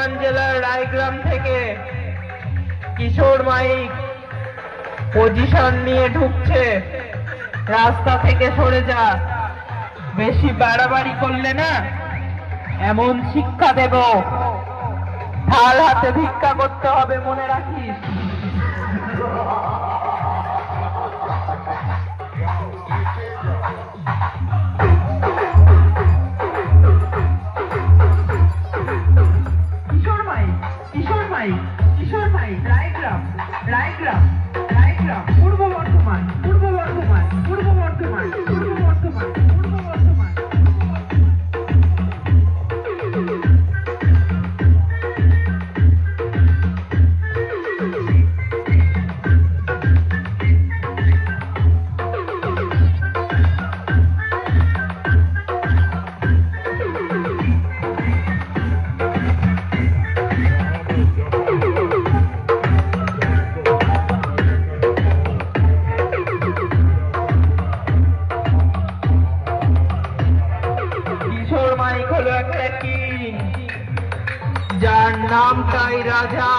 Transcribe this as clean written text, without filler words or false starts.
বর্ধমান জেলার রায়গ্রাম থেকে কিশোর mic position নিয়ে ঢুকছে। রাস্তা থেকে সরে যা, বেশি বাড়াবাড়ি করলে না এমন শিক্ষা দেব, ঢাল হাতে ভিক্ষা করতে হবে, মনে রাখিস। কিশোর মাইক রায়গ্রাম রায়গ্রাম রায়গ্রাম পূর্ব বর্ধমান পূর্ব বর্ধমান পূর্ব বর্ধমান পূর্ব বর্ধমান পূর্ব বর্ধমান। যার নাম তাই রাজা।